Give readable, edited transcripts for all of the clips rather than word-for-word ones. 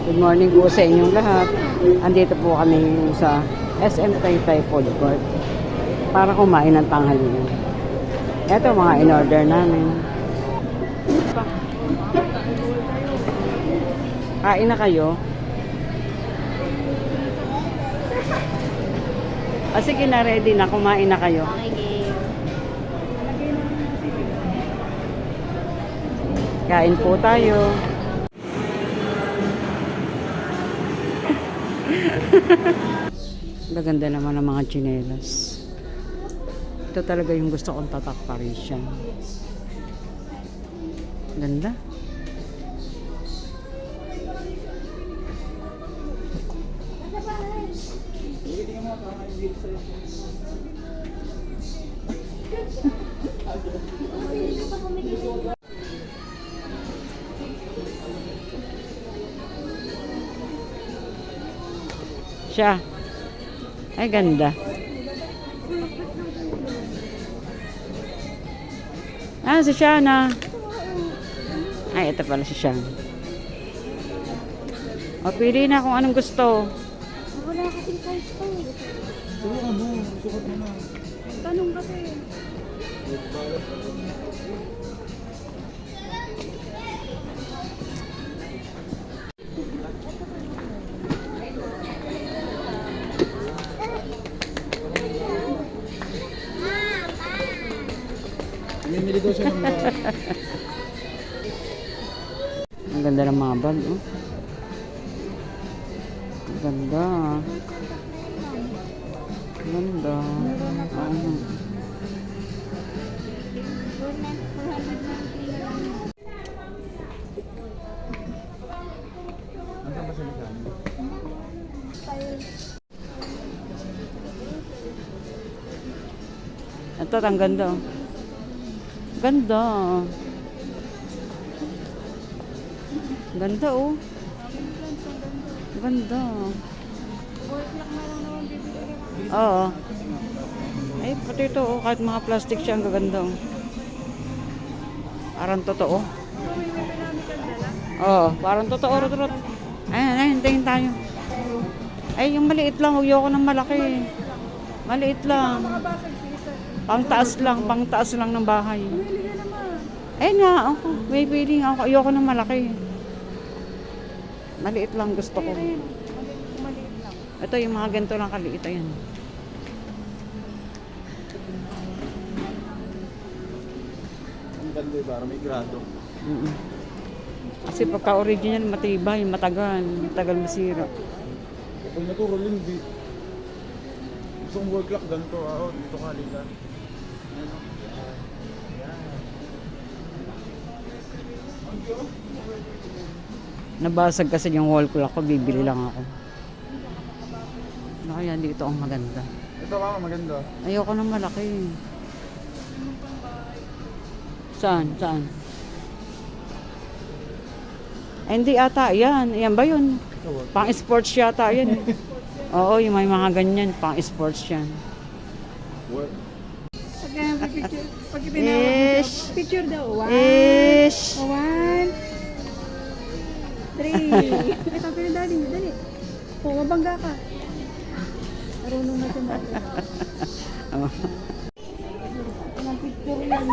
Good morning po sa inyong lahat. Andito po kami sa SM Taytay Food Court para kumain ng tanghalian. Ito mga in-order namin. Kain na kayo? Sige na, ready na. Kumain na kayo. Kain po tayo. Maganda naman ang mga tsinelas. Ito talaga yung gusto kong tatak Parisian. Ganda. Siya. Ay, ganda. Si Shana. Ay, ito pala si Shana. Pili na kung anong gusto. Wala kasing size ko. Sukat mo. Sukat mo na. Tanong kasi. Mimili daw siya ng bag. Ang ganda ng mga bag, oh. Ang ganda. Ang ganda. Nasaan ba siya nagkano? Ito, ang ganda, oh. Ganda. Ganda, oh. Ganda. Oo. Ay, pati ito, oh. Kahit mga plastic siya, ang gaganda, oh. Parang totoo. Oo, parang totoo, rot. Ayun, hintayin tayo. Ay, yung maliit lang, huwag ko ng malaki. Maliit lang. Pangtaas lang ng bahay. Ayun nga, ako. May feeling ako. Ayoko ng malaki. Maliit lang gusto ko. Ito yung mga ganito lang kaliit. Ayan. Ang ganda eh, parang may grado. Kasi pagka-original, matibay, matagal masira. Pag natural yun, di. Gusto kong work lock ganito. Dito ka, halika. Nabasag kasi yung wall clock ko, bibili lang ako. Ano kaya dito ang maganda? Ito mama, maganda. Ayoko ng malaki. Saan? Ay, hindi ata. Yan ba yun? Pang sports yata yan. Oo, yung may mga ganyan. Pang sports yan. What? Pag tinawag mo, picture daw. Ish! 1, 3. Ito, pinadali. Dali. Mabangga ka. Marunong na tumali. Ang picture yan.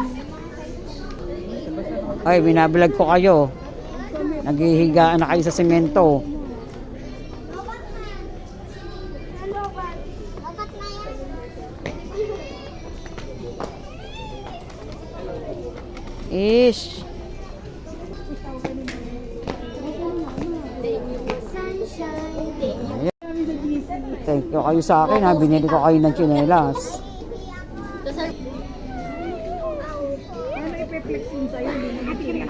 Ay, binablog ko kayo. Naghihigaan na kayo sa semento. Ish. Thank you kayo sa akin ha. Binili ko kayo ng tsinelas. Ano ipeflex yun sa'yo? Hindi na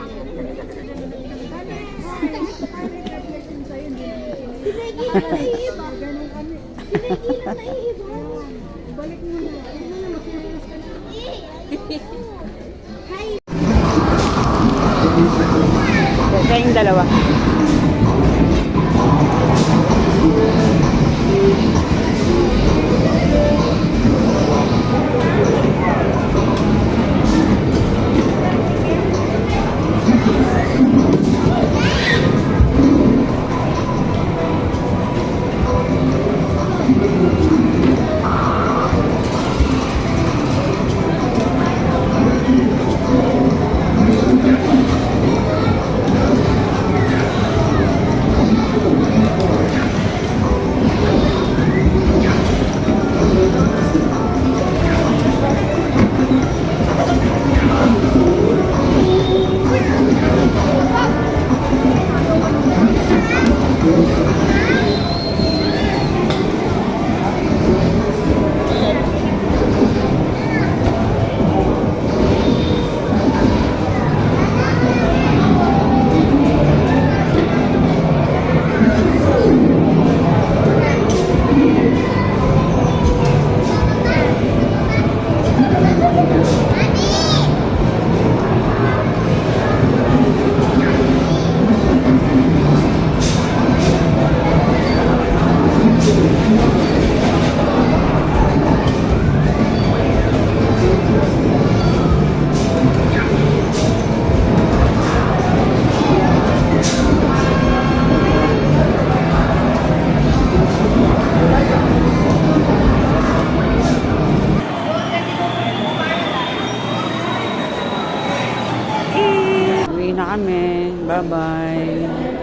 ganun kami. Balik mo na. Magsinas ka na. Kayong dalawa. na kami. Bye-bye.